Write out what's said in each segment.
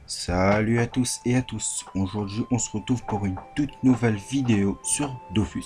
Salut à tous et à tous. Aujourd'hui, on se retrouve pour une toute nouvelle vidéo sur Dofus.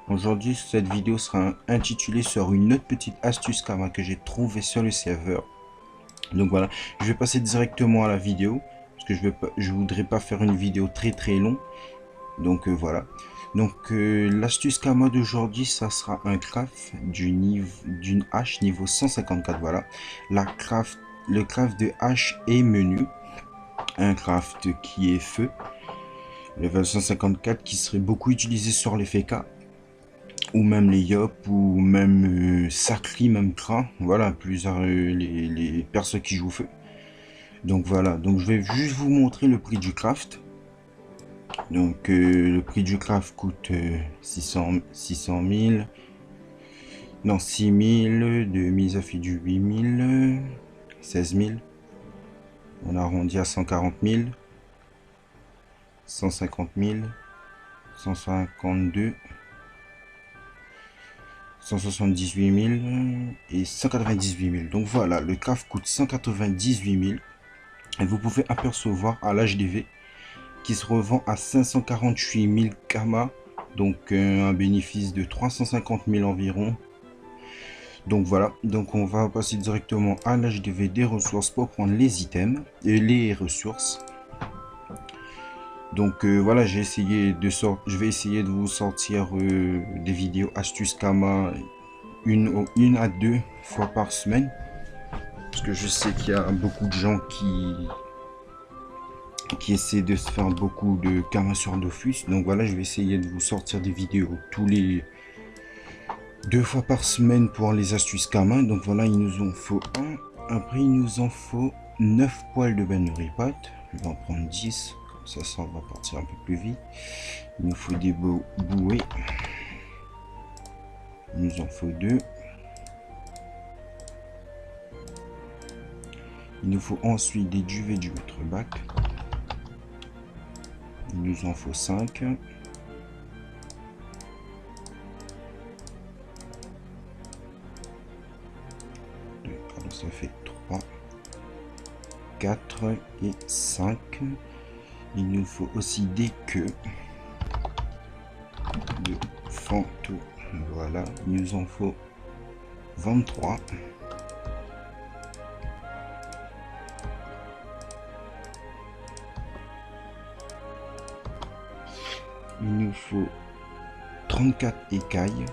Aujourd'hui, cette vidéo sera intitulée sur une autre petite astuce karma que j'ai trouvée sur le serveur. Donc voilà, je vais passer directement à la vidéo parce que je voudrais pas faire une vidéo très longue. Donc voilà. Donc l'astuce karma d'aujourd'hui, ça sera un craft d'une hache niveau 154. Voilà, le craft de hache est menu. Un craft qui est feu, level 154, qui serait beaucoup utilisé sur les FK, ou même les Yop, ou même Sacri, même Kra. Voilà, plusieurs les persos qui jouent feu. Donc voilà, donc je vais juste vous montrer le prix du craft. Donc le prix du craft coûte 600 000. Non, 6 000, de mise ça fait du 8 000, 16 000. On arrondit à 140 000, 150 000, 152, 178 000 et 198 000. Donc voilà, le craft coûte 198 000. Et vous pouvez apercevoir à l'HDV qui se revend à 548 000 karma. Donc un bénéfice de 350 000 environ. Donc voilà, donc on va passer directement à l'HDV des ressources pour prendre les items et les ressources. Donc voilà, je vais essayer de vous sortir des vidéos astuces Kama une à deux fois par semaine. Parce que je sais qu'il y a beaucoup de gens qui essaient de se faire beaucoup de Kama sur Dofus. Donc voilà, je vais essayer de vous sortir des vidéos tous les 2 fois par semaine pour les astuces Kama. Donc voilà, il nous en faut un. Après, il nous en faut 9 poils de bannerie pâte. Je vais en prendre 10. Comme ça va partir un peu plus vite. Il nous faut des bouées. Il nous en faut 2. Il nous faut ensuite des duvets du bac. Il nous en faut 5. Alors ça fait 3, 4 et 5. Il nous faut aussi des queues de fantômes. Voilà, il nous en faut 23. Il nous faut 34 écailles.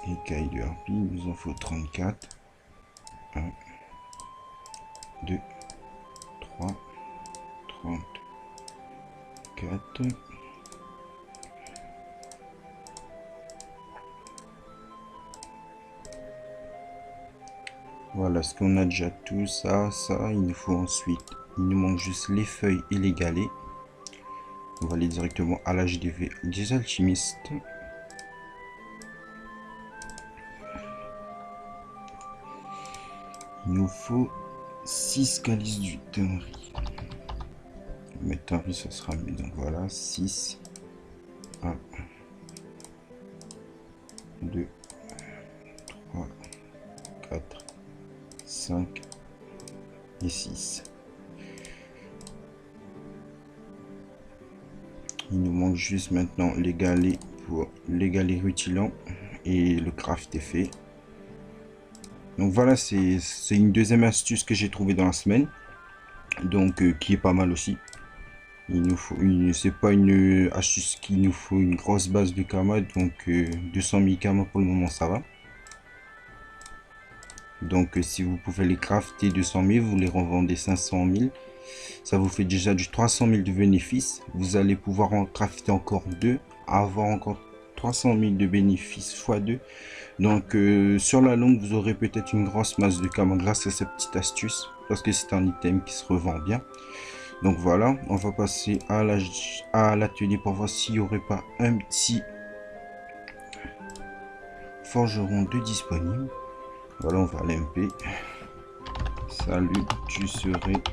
Écailles de harpie, il nous en faut 34. 1, 2, 3, 34. Voilà, ce qu'on a déjà tout ça, il nous faut ensuite, il nous manque juste les feuilles et les galets. On va aller directement à l'HDV des alchimistes. Il nous faut 6 calices du tannerie. Mais tannerie, ça sera mieux. Donc voilà, 6. 1, 2, 3, 4, 5 et 6. Il nous manque juste maintenant les galets pour les galets rutilants et le craft est fait. Donc voilà, c'est une deuxième astuce que j'ai trouvé dans la semaine, donc qui est pas mal aussi. Il nous faut c'est pas une astuce qu'il nous faut une grosse base de karma, donc 200 000 karma pour le moment ça va. Donc si vous pouvez les crafter 200 000, vous les revendez 500 000, ça vous fait déjà du 300 000 de bénéfices. Vous allez pouvoir en crafter encore 2, avoir encore 300 000 de bénéfices x 2. Donc sur la longue, vous aurez peut-être une grosse masse de karma grâce à cette petite astuce, parce que c'est un item qui se revend bien. Donc voilà, on va passer à l'atelier pour voir s'il n'y aurait pas un petit forgeron de disponible. Voilà, on va à l'MP. Salut, tu serais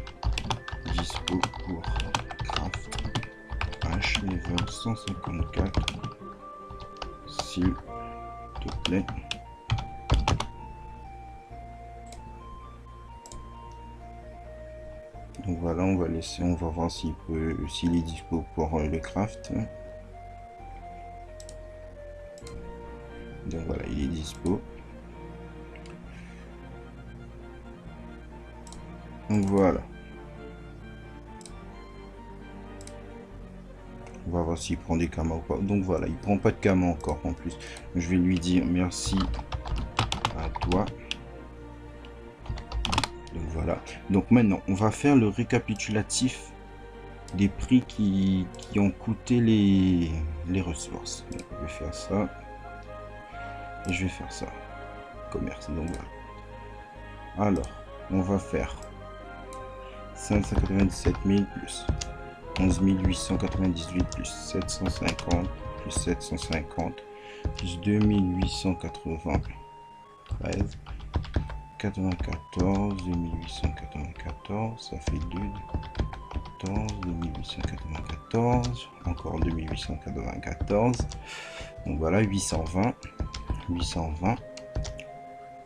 dispo pour craft H level 154, s'il te plaît. Donc voilà, on va laisser, on va voir s'il est dispo pour le craft. Donc voilà, il est dispo. Donc voilà. On va voir s'il prend des kamas ou pas. Donc voilà, il prend pas de kamas encore en plus. Je vais lui dire merci à toi. Donc voilà. Donc maintenant, on va faire le récapitulatif des prix qui ont coûté les ressources. Donc, je vais faire ça. Et je vais faire ça. Commerce. Donc voilà. Alors, on va faire 597 000 plus 11 898 plus 750 plus 750 plus 2880 13 94 2894, ça fait 2 14 2894, encore 2894. Donc voilà, 820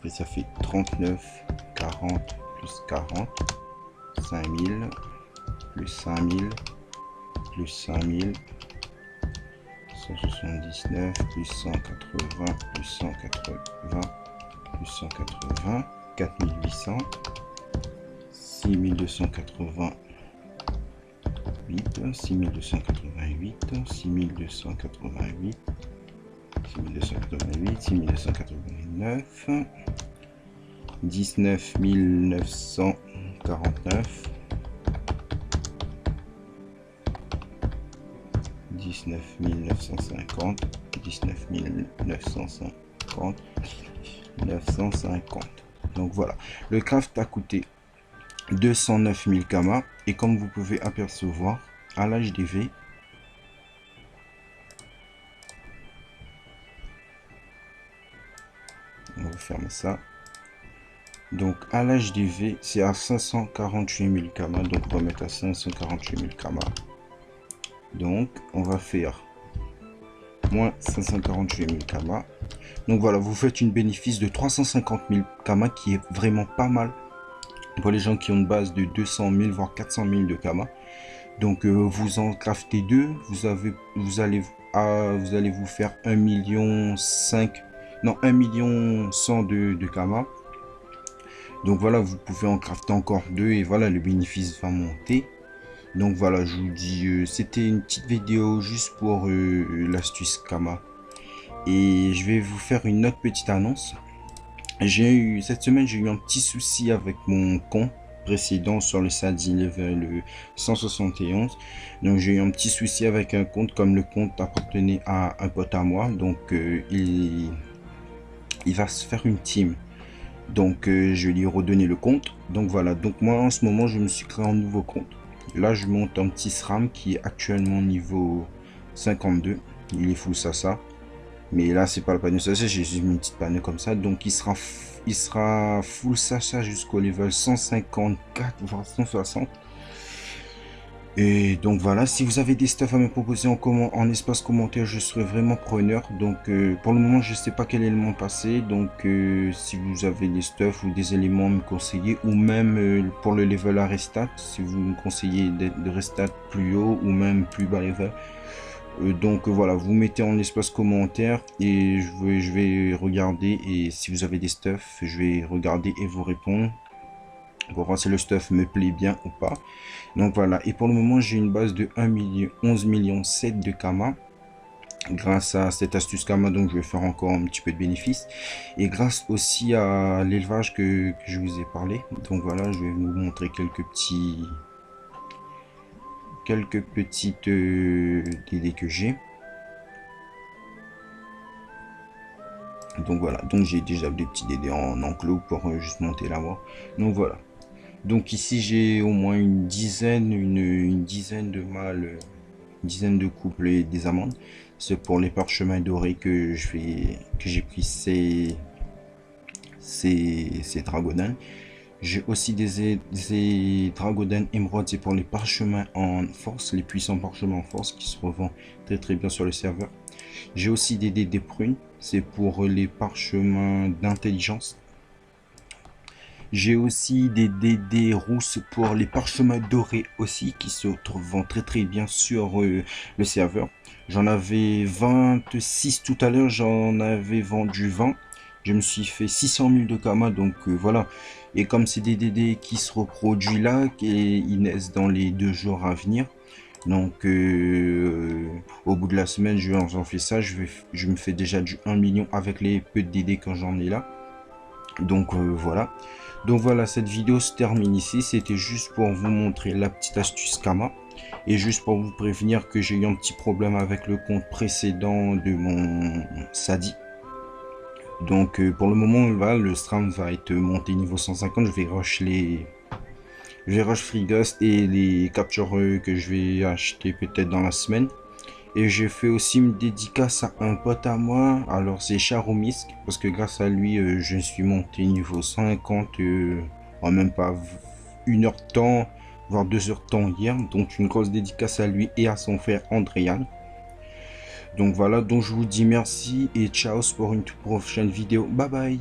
et ça fait 39 40 plus 40 5000 plus 5000 plus 5000 179 plus 180 plus 180 plus 180 4800 6288 6288 6288 6288 6289 19 949 19 950 19 950 950. Donc voilà, le craft a coûté 209 000 kamas et comme vous pouvez apercevoir à l'HDV, on va fermer ça. Donc à l'HDV c'est à 548 000 kamas, donc on va mettre à 548 000 kamas. Donc on va faire moins 548 000 kamas. Donc voilà, vous faites une bénéfice de 350 000 kamas qui est vraiment pas mal pour les gens qui ont une base de 200 000 voire 400 000 de kamas. Donc vous en craftez deux, vous allez vous faire 1,5 million, non 1 million 100 de kamas. Donc voilà, vous pouvez en crafter encore deux et voilà, le bénéfice va monter. Donc voilà, je vous dis, c'était une petite vidéo juste pour l'astuce Kama. Et je vais vous faire une autre petite annonce. Cette semaine, j'ai eu un petit souci avec mon compte précédent sur le Sadie Level 171. Donc j'ai eu un petit souci avec un compte, comme le compte appartenait à un pote à moi. Donc il va se faire une team. Donc je vais lui redonner le compte. Donc voilà, donc moi en ce moment je me suis créé un nouveau compte. Là je monte un petit SRAM qui est actuellement niveau 52. Il est full Sasa. Mais là c'est pas le panneau Sasa, j'ai juste une petite panneau comme ça. Donc il sera full Sasa jusqu'au level 154 voire 160. Et donc voilà, si vous avez des stuff à me proposer en espace commentaire, je serai vraiment preneur. Donc pour le moment je sais pas quel élément passer. Donc si vous avez des stuff ou des éléments à me conseiller, ou même pour le level à restat, si vous me conseillez de restat plus haut ou même plus bas level, donc voilà, vous mettez en espace commentaire et je vais regarder, et si vous avez des stuff je vais regarder et vous répondre pour voir si le stuff me plaît bien ou pas. Donc voilà, et pour le moment j'ai une base de 11 millions 7 de Kama grâce à cette astuce Kama. Donc je vais faire encore un petit peu de bénéfice, et grâce aussi à l'élevage que je vous ai parlé. Donc voilà, je vais vous montrer quelques petites idées que j'ai. Donc voilà, donc j'ai déjà des petits DD en enclos pour juste monter la voie. Donc voilà, donc ici j'ai au moins une dizaine de mâles, une dizaine de couples et des amandes. C'est pour les parchemins dorés que j'ai pris ces dragodins. J'ai aussi des dragodins émeraudes, c'est pour les parchemins en force, les puissants parchemins en force qui se revendent très bien sur le serveur. J'ai aussi des prunes, c'est pour les parchemins d'intelligence. J'ai aussi des DD rousses pour les parchemins dorés aussi qui se vendent très bien sur le serveur. J'en avais 26 tout à l'heure, j'en avais vendu 20. Je me suis fait 600 000 de karma, donc voilà. Et comme c'est des DD qui se reproduisent là, et ils naissent dans les 2 jours à venir, donc au bout de la semaine, j'en fais ça, je me fais déjà du 1 million avec les peu de DD quand j'en ai là. Donc voilà. Donc voilà, cette vidéo se termine ici. C'était juste pour vous montrer la petite astuce Kama. Et juste pour vous prévenir que j'ai eu un petit problème avec le compte précédent de mon Sadi. Donc pour le moment, voilà, le stream va être monté niveau 150. Je vais rush Free Ghost et les captures que je vais acheter peut-être dans la semaine. Et j'ai fait aussi une dédicace à un pote à moi, alors c'est Charomisk, parce que grâce à lui, je suis monté niveau 50 en même pas 1 heure de temps, voire 2 heures de temps hier. Donc une grosse dédicace à lui et à son frère Andréan. Donc voilà, donc je vous dis merci et ciao pour une toute prochaine vidéo. Bye bye.